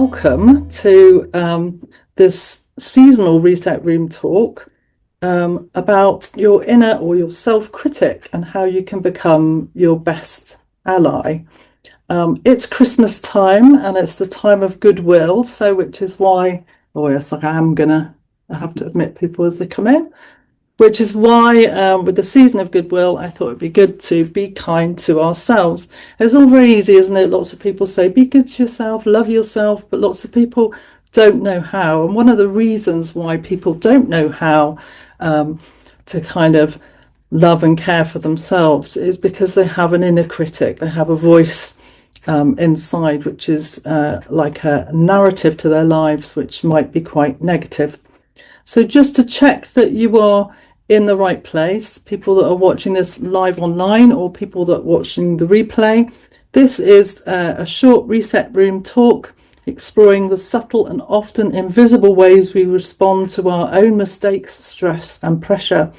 welcome to this seasonal reset room talk about your inner or your self-critic and how you can become your best ally. It's Christmas time and it's the time of goodwill, so which is why, oh yes, I have to admit people as they come in. Which is why, with the season of goodwill, I thought it'd be good to be kind to ourselves. It's all very easy, isn't it? Lots of people say, be good to yourself, love yourself, but lots of people don't know how. And one of the reasons why people don't know how to kind of love and care for themselves is because they have an inner critic. They have a voice inside, which is like a narrative to their lives, which might be quite negative. So just to check that you are in the right place, people that are watching this live online or people that are watching the replay, this is a short reset room talk exploring the subtle and often invisible ways we respond to our own mistakes, stress and pressure.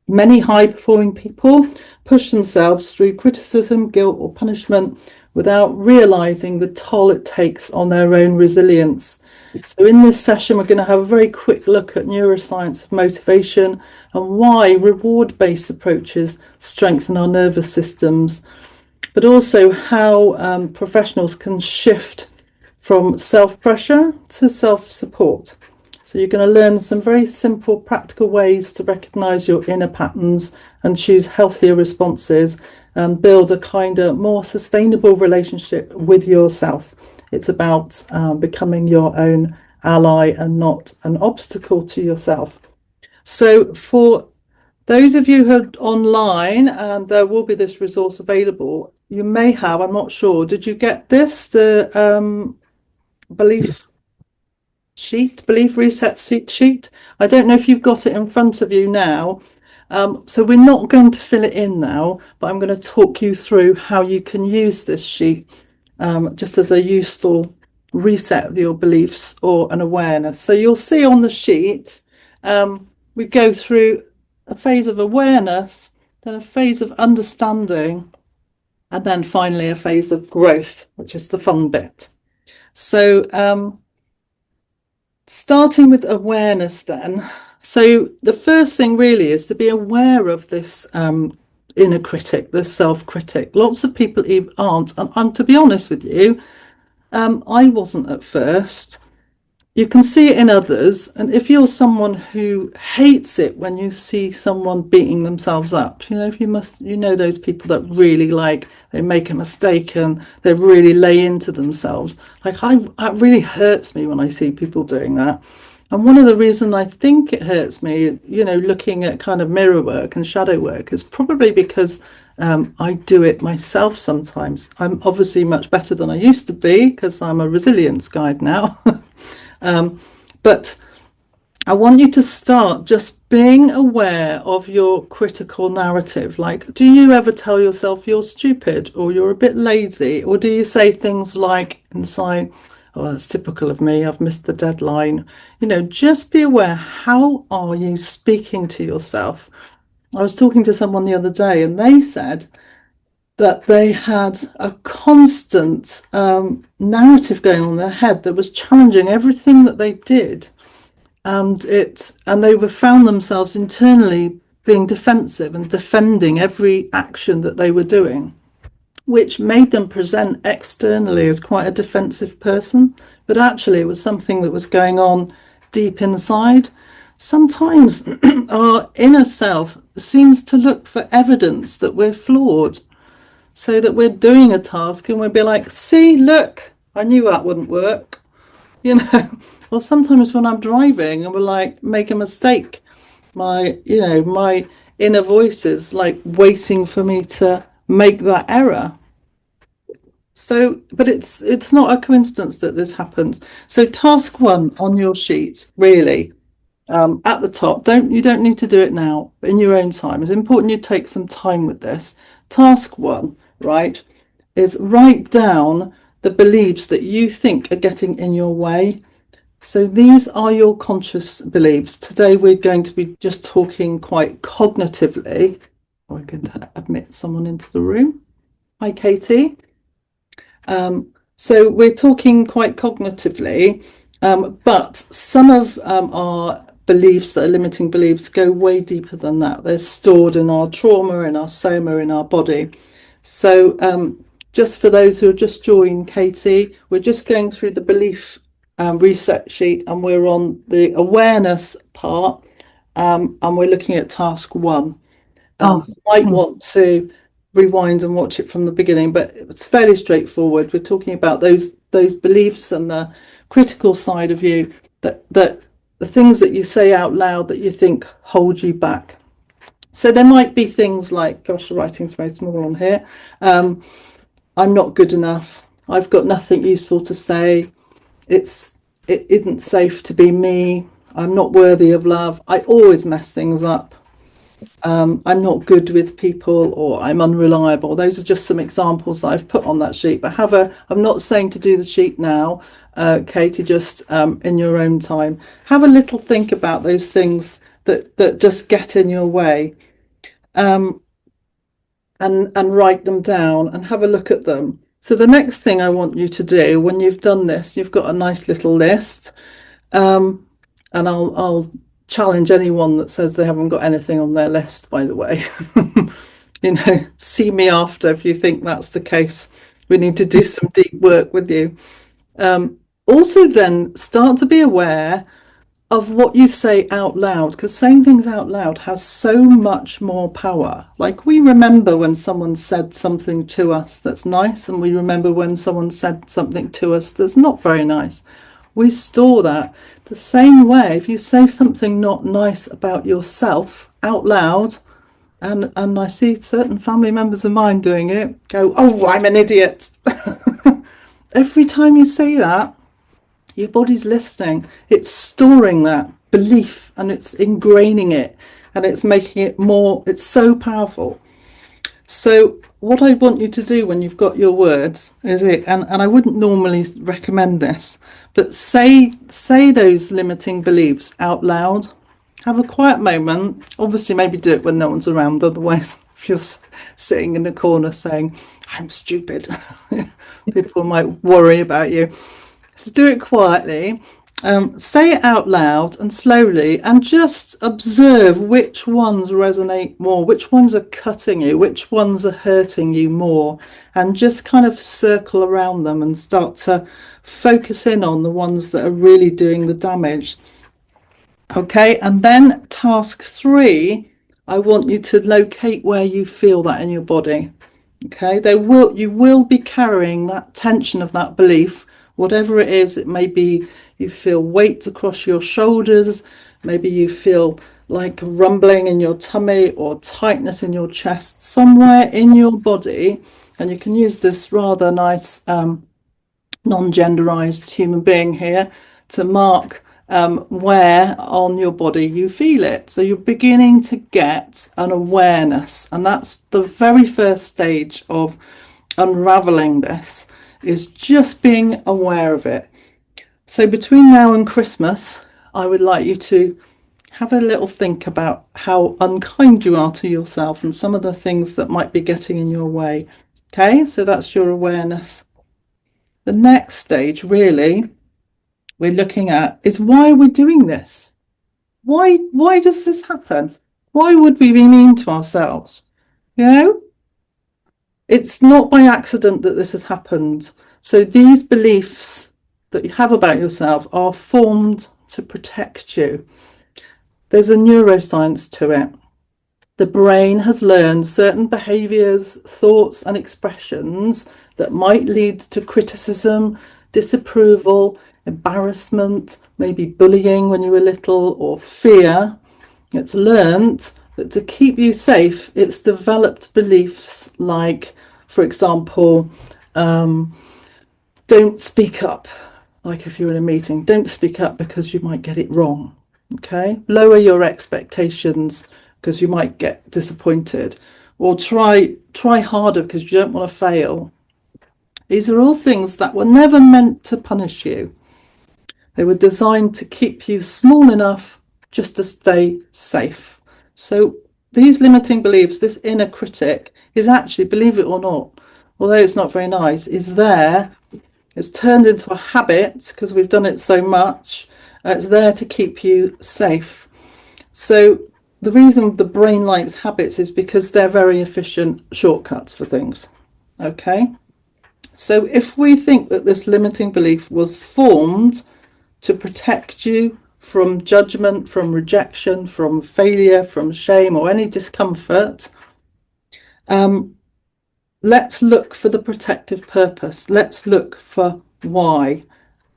Many high-performing people push themselves through criticism, guilt or punishment without realizing the toll it takes on their own resilience. So in this session, we're going to have a very quick look at neuroscience of motivation and why reward-based approaches strengthen our nervous systems, but also how professionals can shift from self-pressure to self-support. So you're going to learn some very simple, practical ways to recognize your inner patterns and choose healthier responses and build a kinder, more sustainable relationship with yourself. It's about becoming your own ally and not an obstacle to yourself. So for those of you who are online, and there will be this resource available, you may have, I'm not sure, did you get this, the belief reset sheet? I don't know if you've got it in front of you now. So we're not going to fill it in now, but I'm going to talk you through how you can use this sheet just as a useful reset of your beliefs or an awareness. So you'll see on the sheet, we go through a phase of awareness, then a phase of understanding, and then finally a phase of growth, which is the fun bit. So starting with awareness then. So the first thing really is to be aware of this inner critic, this self-critic. Lots of people aren't, and to be honest with you, I wasn't at first. You can see it in others, and if you're someone who hates it when you see someone beating themselves up, you know those people that really they make a mistake and they really lay into themselves. It really hurts me when I see people doing that. And one of the reasons I think it hurts me, looking at kind of mirror work and shadow work, is probably because I do it myself sometimes. I'm obviously much better than I used to be because I'm a resilience guide now. But I want you to start just being aware of your critical narrative. Do you ever tell yourself you're stupid or you're a bit lazy? Or do you say things like inside, oh, that's typical of me, I've missed the deadline? Just be aware, how are you speaking to yourself? I was talking to someone the other day and they said that they had a constant narrative going on in their head that was challenging everything that they did. And they found themselves internally being defensive and defending every action that they were doing, which made them present externally as quite a defensive person, but actually it was something that was going on deep inside. Sometimes our inner self seems to look for evidence that we're flawed, so that we're doing a task and we'll be like, see, look, I knew that wouldn't work, Or sometimes when I'm driving and we're make a mistake, my inner voice is waiting for me to make that error. So, but it's not a coincidence that this happens. So task 1 on your sheet, really, at the top, you don't need to do it now, but in your own time. It's important you take some time with this. Task 1, right, is write down the beliefs that you think are getting in your way. So these are your conscious beliefs. Today we're going to be just talking quite cognitively. We're going to admit someone into the room. Hi, Katie. So we're talking quite cognitively, but some of our beliefs that are limiting beliefs go way deeper than that. They're stored in our trauma, in our soma, in our body. So just for those who have just joined, Katie, we're just going through the belief reset sheet, and we're on the awareness part, and we're looking at task one. Oh, You might want to rewind and watch it from the beginning, but it's fairly straightforward. We're talking about those beliefs and the critical side of you, that the things that you say out loud that you think hold you back. So there might be things like, gosh, the writing's very small on here. I'm not good enough. I've got nothing useful to say. It isn't safe to be me. I'm not worthy of love. I always mess things up. I'm not good with people, or I'm unreliable. Those are just some examples that I've put on that sheet. But I'm not saying to do the sheet now, Katie, just in your own time. Have a little think about those things that just get in your way, and write them down and have a look at them. So the next thing I want you to do when you've done this, you've got a nice little list. And I'll challenge anyone that says they haven't got anything on their list, by the way. See me after if you think that's the case. We need to do some deep work with you. Also, then start to be aware of what you say out loud, because saying things out loud has so much more power. Like, we remember when someone said something to us that's nice, and we remember when someone said something to us that's not very nice. We store that. The same way, if you say something not nice about yourself out loud, and I see certain family members of mine doing it, go, oh, I'm an idiot. Every time you say that, your body's listening. It's storing that belief, and it's ingraining it, and it's making it more, it's so powerful. So what I want you to do when you've got your words is and I wouldn't normally recommend this, but say those limiting beliefs out loud. Have a quiet moment. Obviously, maybe do it when no one's around. Otherwise, if you're sitting in the corner saying, I'm stupid, people might worry about you. So do it quietly. Say it out loud and slowly, and just observe which ones resonate more, which ones are cutting you, which ones are hurting you more, and just kind of circle around them and start to focus in on the ones that are really doing the damage. Okay, and then task 3, I want you to locate where you feel that in your body. Okay, you will be carrying that tension of that belief, whatever it is. It may be you feel weight across your shoulders, maybe you feel like rumbling in your tummy or tightness in your chest, somewhere in your body. And you can use this rather nice non-genderized human being here to mark where on your body you feel it. So you're beginning to get an awareness, and that's the very first stage of unraveling this, is just being aware of it. So between now and Christmas, I would like you to have a little think about how unkind you are to yourself and some of the things that might be getting in your way. Okay, so that's your awareness. The next stage, really, we're looking at is why we're doing this. Why does this happen? Why would we be mean to ourselves? It's not by accident that this has happened. So these beliefs that you have about yourself are formed to protect you. There's a neuroscience to it. The brain has learned certain behaviors, thoughts, and expressions that might lead to criticism, disapproval, embarrassment, maybe bullying when you were little, or fear. It's learned that to keep you safe, it's developed beliefs like, for example, don't speak up. Like if you're in a meeting, don't speak up because you might get it wrong. Okay, lower your expectations because you might get disappointed, or try harder because you don't want to fail. These are all things that were never meant to punish you. They were designed to keep you small enough just to stay safe. So these limiting beliefs, this inner critic, is actually, believe it or not, although it's not very nice, is there It's turned into a habit because we've done it so much. It's there to keep you safe. So the reason the brain likes habits is because they're very efficient shortcuts for things. Okay. So if we think that this limiting belief was formed to protect you from judgment, from rejection, from failure, from shame, or any discomfort, let's look for the protective purpose. Let's look for why.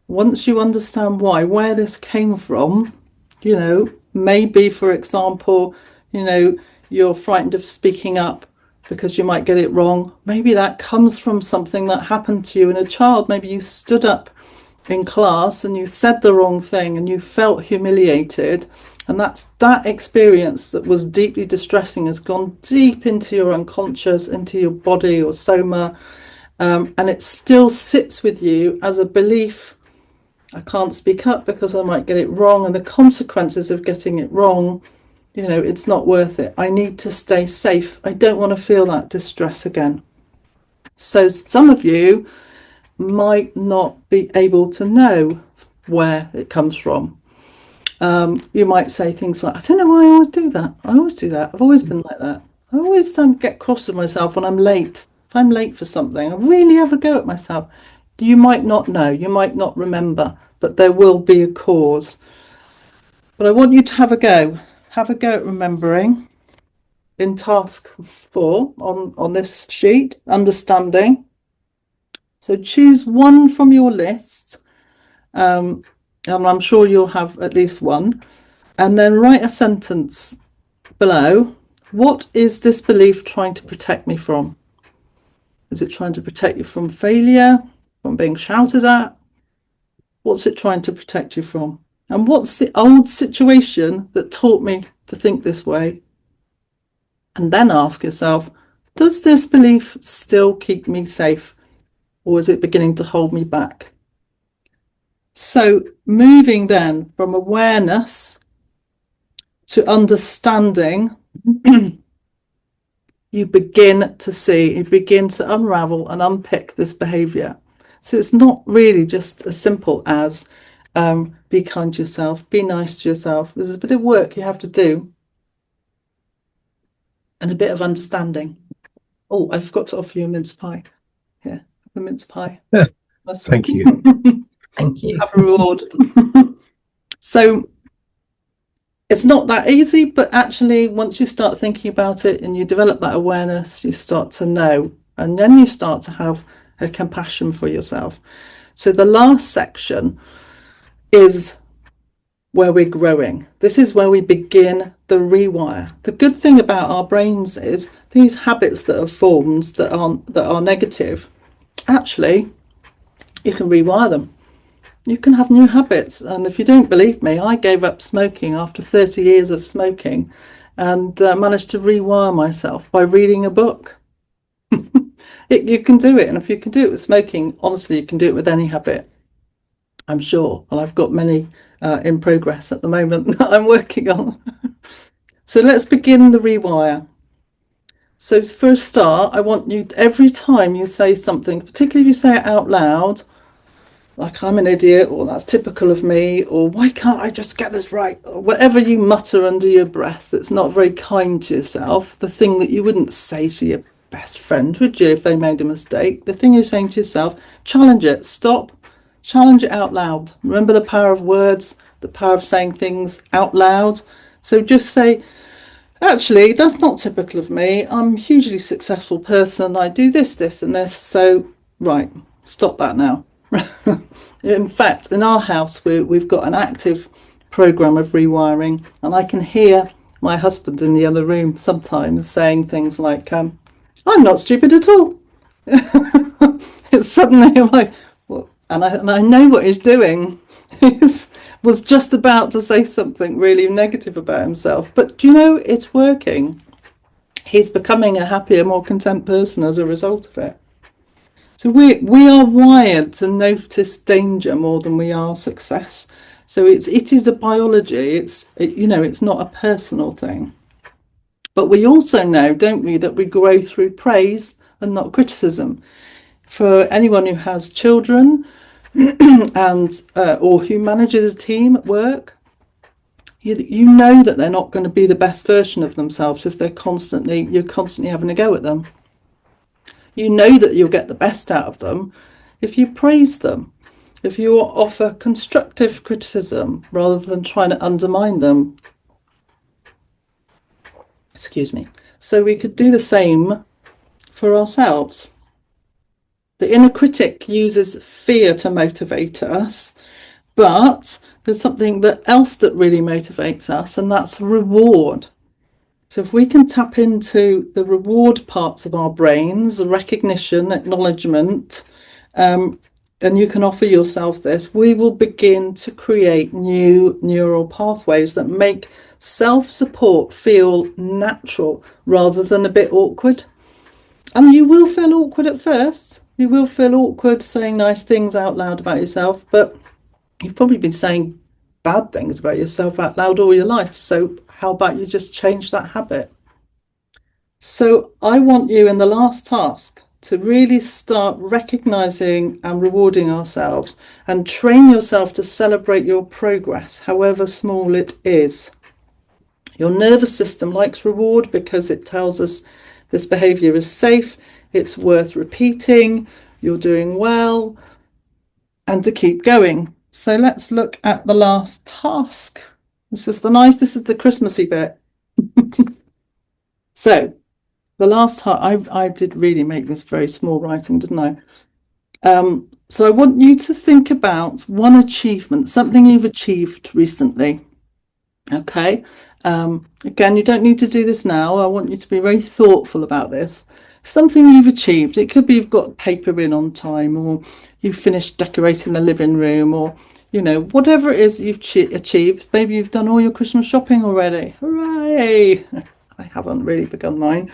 Once you understand why, where this came from, maybe, for example, you're frightened of speaking up because you might get it wrong. Maybe that comes from something that happened to you in a child. Maybe you stood up in class and you said the wrong thing and you felt humiliated. And that experience that was deeply distressing has gone deep into your unconscious, into your body or soma. And it still sits with you as a belief. I can't speak up because I might get it wrong, and the consequences of getting it wrong, it's not worth it. I need to stay safe. I don't want to feel that distress again. So some of you might not be able to know where it comes from. You might say things like, I don't know why I always do that. I always do that. I've always been like that. I always get cross with myself when I'm late. If I'm late for something, I really have a go at myself. You might not know, you might not remember, but there will be a cause. But I want you to have a go. Have a go at remembering. In task 4 on this sheet, understanding. So choose one from your list, and I'm sure you'll have at least one, and then write a sentence below. What is this belief trying to protect me from? Is it trying to protect you from failure, from being shouted at? What's it trying to protect you from? And what's the old situation that taught me to think this way? And then ask yourself, does this belief still keep me safe, or is it beginning to hold me back? So moving then from awareness to understanding, you begin to unravel and unpick this behavior. So it's not really just as simple as be kind to yourself, be nice to yourself. There's a bit of work you have to do and a bit of understanding. Oh, I forgot to offer you a mince pie. Here, a mince pie. Thank you. Thank you. Have a reward. So it's not that easy, but actually once you start thinking about it and you develop that awareness, you start to know, and then you start to have a compassion for yourself. So the last section is where we're growing. This is where we begin the rewire. The good thing about our brains is these habits that are formed that are negative, actually you can rewire them. You can have new habits. And if you don't believe me, I gave up smoking after 30 years of smoking and managed to rewire myself by reading a book. You can do it. And if you can do it with smoking, honestly, you can do it with any habit, I'm sure. And I've got many in progress at the moment that I'm working on. So let's begin the rewire. So for a start, I want you, every time you say something, particularly if you say it out loud, like I'm an idiot, or that's typical of me, or why can't I just get this right, or whatever you mutter under your breath that's not very kind to yourself, the thing that you wouldn't say to your best friend, would you, if they made a mistake, the thing you're saying to yourself, challenge it. Stop, challenge it out loud. Remember the power of words, the power of saying things out loud. So just say, actually, that's not typical of me. I'm a hugely successful person. I do this, this and this. So, right, stop that now. In fact, in our house, we've got an active program of rewiring, and I can hear my husband in the other room sometimes saying things like, I'm not stupid at all. It's suddenly I'm like, well, and I know what he's doing. He was just about to say something really negative about himself, but do you know, it's working. He's becoming a happier, more content person as a result of it. So we are wired to notice danger more than we are success. So it is a biology. It's not a personal thing. But we also know, don't we, that we grow through praise and not criticism. For anyone who has children and or who manages a team at work, you know that they're not going to be the best version of themselves if you're constantly having a go at them. You know that you'll get the best out of them if you praise them, if you offer constructive criticism rather than trying to undermine them. Excuse me. So we could do the same for ourselves. The inner critic uses fear to motivate us, but there's something else that really motivates us, and that's reward. So if we can tap into the reward parts of our brains, the recognition, acknowledgement, and you can offer yourself this, we will begin to create new neural pathways that make self-support feel natural rather than a bit awkward. And you will feel awkward at first. You will feel awkward saying nice things out loud about yourself, but you've probably been saying bad things about yourself out loud all your life. So how about you just change that habit? So I want you in the last task to really start recognizing and rewarding ourselves and train yourself to celebrate your progress, however small it is. Your nervous system likes reward because it tells us this behavior is safe, it's worth repeating, you're doing well, and to keep going. So let's look at the last task. This is the Christmassy bit. So the last task, I did really make this very small writing, didn't I? So I want you to think about one achievement, something you've achieved recently. Okay. Again, you don't need to do this now. I want you to be very thoughtful about this. Something you've achieved. It could be you've got paper in on time, or you've finished decorating the living room, or whatever it is you've achieved. Maybe you've done all your Christmas shopping already. Hooray! I haven't really begun mine.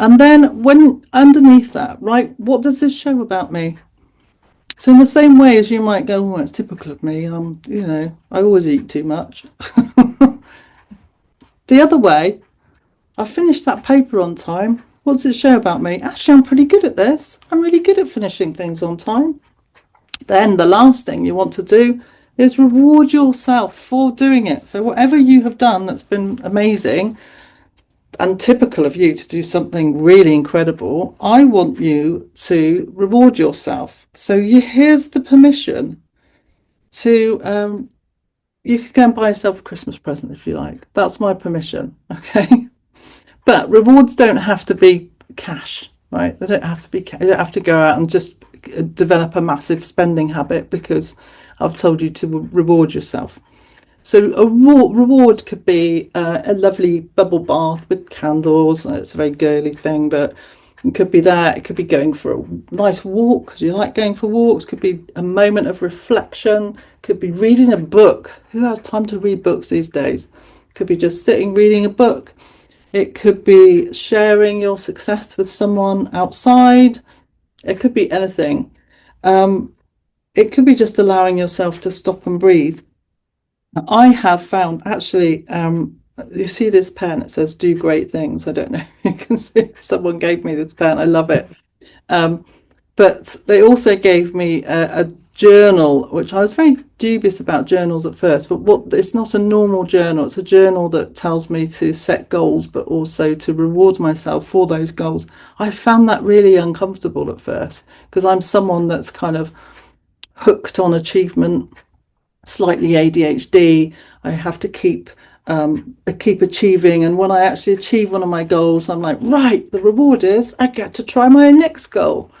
And then when underneath that, right, what does this show about me? So in the same way as you might go, oh, it's typical of me, I always eat too much. The other way, I finished that paper on time. What does it show about me? Actually, I'm pretty good at this. I'm really good at finishing things on time. Then the last thing you want to do is reward yourself for doing it. So whatever you have done that's been amazing and typical of you to do something really incredible, I want you to reward yourself. So here's the permission to you can go and buy yourself a Christmas present if you like. That's my permission. Okay. But rewards don't have to be cash, right? They don't have to be you don't have to go out and just develop a massive spending habit because I've told you to reward yourself. So a reward could be a lovely bubble bath with candles. It's a very girly thing, but it could be that. It could be going for a nice walk because you like going for walks. It could be a moment of reflection. It could be reading a book. Who has time to read books these days? It could be just sitting reading a book. It could be sharing your success with someone outside. It could be anything. It could be just allowing yourself to stop and breathe. I have found, actually, you see this pen, it says do great things. I don't know if you can see, someone gave me this pen. I love it. But they also gave me a journal, which I was very dubious about journals at first, but it's not a normal journal. It's a journal that tells me to set goals, but also to reward myself for those goals. I found that really uncomfortable at first because I'm someone that's kind of hooked on achievement, slightly ADHD. I have to keep achieving, and when I actually achieve one of my goals, I'm like, right, the reward is I get to try my next goal.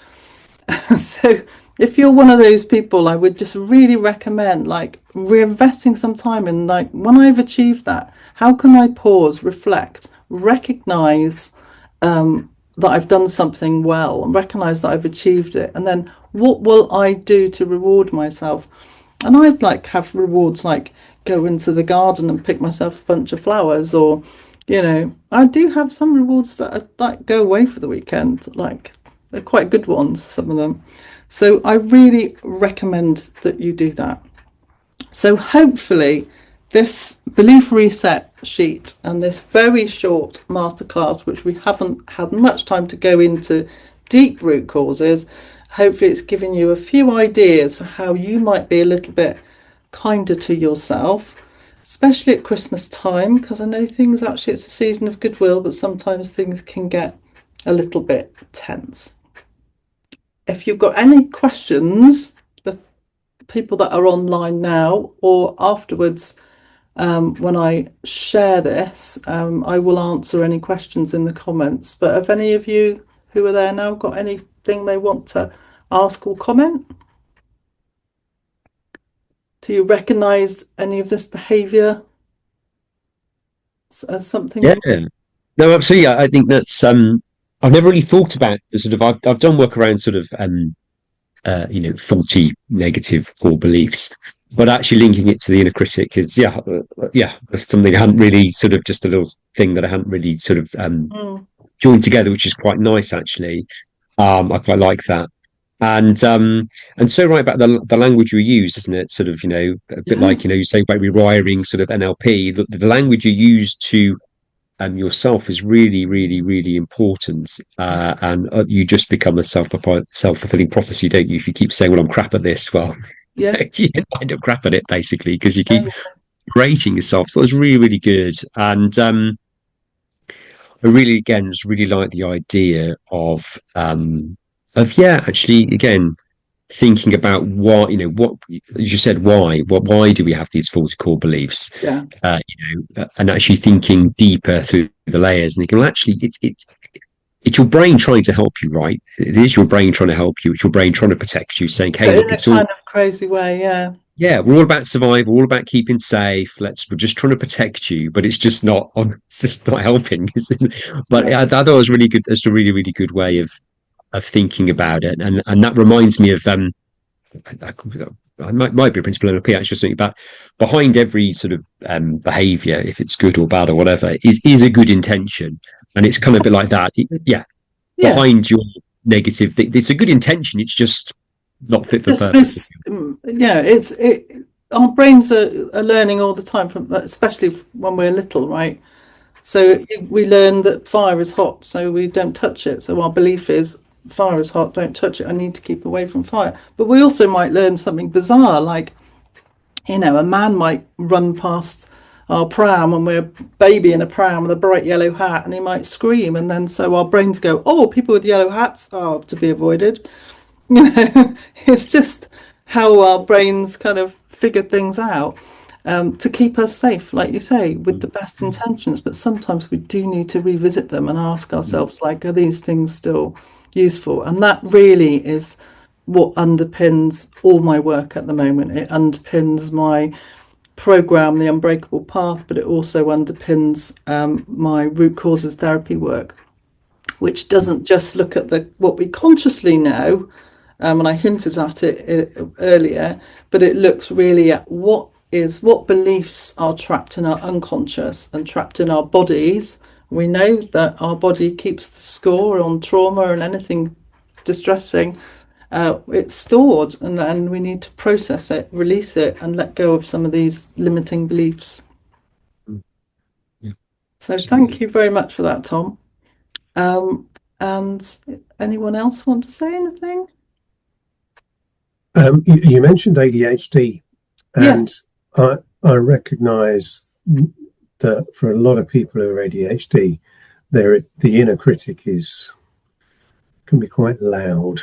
So if you're one of those people, I would just really recommend reinvesting some time in, when I've achieved that, how can I pause, reflect, recognize that I've done something well, and recognize that I've achieved it, and then what will I do to reward myself? And I'd have rewards like go into the garden and pick myself a bunch of flowers, or I do have some rewards that I go away for the weekend, they're quite good ones, some of them. So I really recommend that you do that. So hopefully this belief reset sheet and this very short masterclass, which we haven't had much time to go into deep root causes, hopefully it's given you a few ideas for how you might be a little bit kinder to yourself, especially at Christmas time, because I know things actually, it's a season of goodwill, but sometimes things can get a little bit tense. If you've got any questions, the people that are online now or afterwards, when I share this, I will answer any questions in the comments. But have any of you who are there now got anything they want to ask or comment? Do you recognise any of this behaviour as something? Yeah, no, absolutely. I think that's I've never really thought about the sort of I've done work around sort of faulty negative core beliefs, but actually linking it to the inner critic is yeah, that's something I hadn't really sort of just a little thing that I hadn't really sort of joined together, which is quite nice actually. I quite like that. And so right about the language you use, isn't it? Sort of, a bit Yeah, like, you say about rewiring sort of NLP, the language you use to yourself is really, really, really important. And you just become a self-fulfilling prophecy, don't you? If you keep saying, well, I'm crap at this, well, yeah, you end up crap at it, basically, because you keep yeah, rating yourself. So it's really, really good. And I really, again, just really like the idea yeah, actually, again, thinking about what you said, why do we have these faulty core beliefs? yeah. And actually thinking deeper through the layers and thinking, well, actually, it's your brain trying to help you, right? It is your brain trying to help you. It's your brain trying to protect you, saying, hey, But look, in a it's all, kind of crazy way, yeah. yeah, we're all about survival, we're all about keeping safe. We're just trying to protect you, but it's just not on, it's just not helping. But No, yeah, I thought it was really good. It's a really, really good way of thinking about it. And that reminds me of, I, I might be a principal NLP actually something about behind every sort of behavior, if it's good or bad or whatever, is a good intention. And it's kind of a bit like that. Yeah, yeah. behind your negative, it's a good intention. It's just not fit for Just purpose. this, yeah, our brains are learning all the time from, especially when we're little, right? So we learn that fire is hot, so we don't touch it. So our belief is fire is hot, don't touch it. I need to keep away from fire. But we also might learn something bizarre, like, a man might run past our pram when we're a baby in a pram with a bright yellow hat, and he might scream, and then so our brains go, oh, people with yellow hats are to be avoided. It's just how our brains kind of figured things out, to keep us safe, like you say, with the best intentions. But sometimes we do need to revisit them and ask ourselves, like, are these things still useful? And that really is what underpins all my work at the moment. It underpins my program, the Unbreakable Path, but it also underpins my root causes therapy work, which doesn't just look at the what we consciously know, and I hinted at it earlier, but it looks really at what beliefs are trapped in our unconscious and trapped in our bodies. We know that our body keeps the score on trauma and anything distressing. It's stored, and we need to process it, release it, and let go of some of these limiting beliefs. Yeah, So thank absolutely. you very much for that, Tom. And anyone else want to say anything? You mentioned ADHD, Yeah, and I recognise that for a lot of people who are ADHD, the inner critic can be quite loud,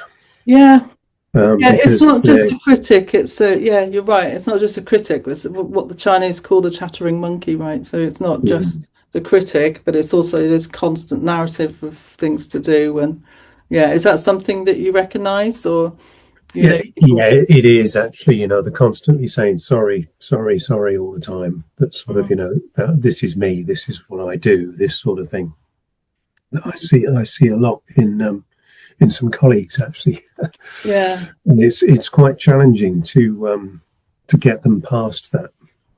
yeah. Yeah, it's because not just a critic. Yeah, you're right. It's not just a critic. It's what the Chinese call the chattering monkey, right? So it's not just the critic, but it's also this constant narrative of things to do. And yeah, is that something that you recognise, or yeah, people? yeah, it is actually, they're constantly saying sorry, sorry, sorry all the time. That sort of, Mm, this is me, this is what I do, this sort of thing. I see a lot in some colleagues actually, yeah, and it's quite challenging to get them past that.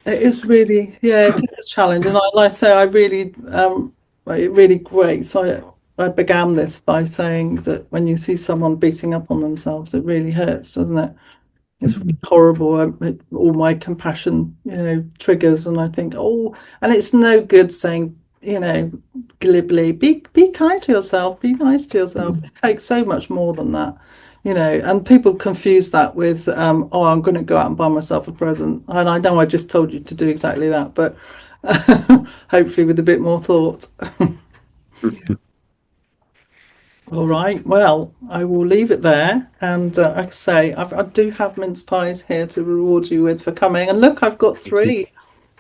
it is really, yeah, it is a challenge. And like I say, I really, really great. So I began this by saying that when you see someone beating up on themselves, it really hurts, doesn't it? It's really horrible. All my compassion, triggers, and I think, oh, and it's no good saying glibly. Be kind to yourself, be nice to yourself. It takes so much more than that, and people confuse that with oh, I'm going to go out and buy myself a present. And I know I just told you to do exactly that, but hopefully with a bit more thought. All right, well, I will leave it there. And like I say, I do have mince pies here to reward you with for coming. And look, I've got 3,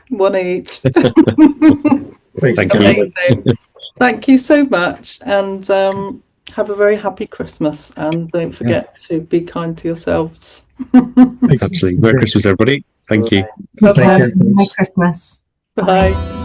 1 each. Thank you. Amazing. Thank you so much. And have a very happy Christmas. And don't forget to be kind to yourselves. Absolutely. Merry Christmas, everybody. Thank you. Bye-bye. Merry Christmas. Bye.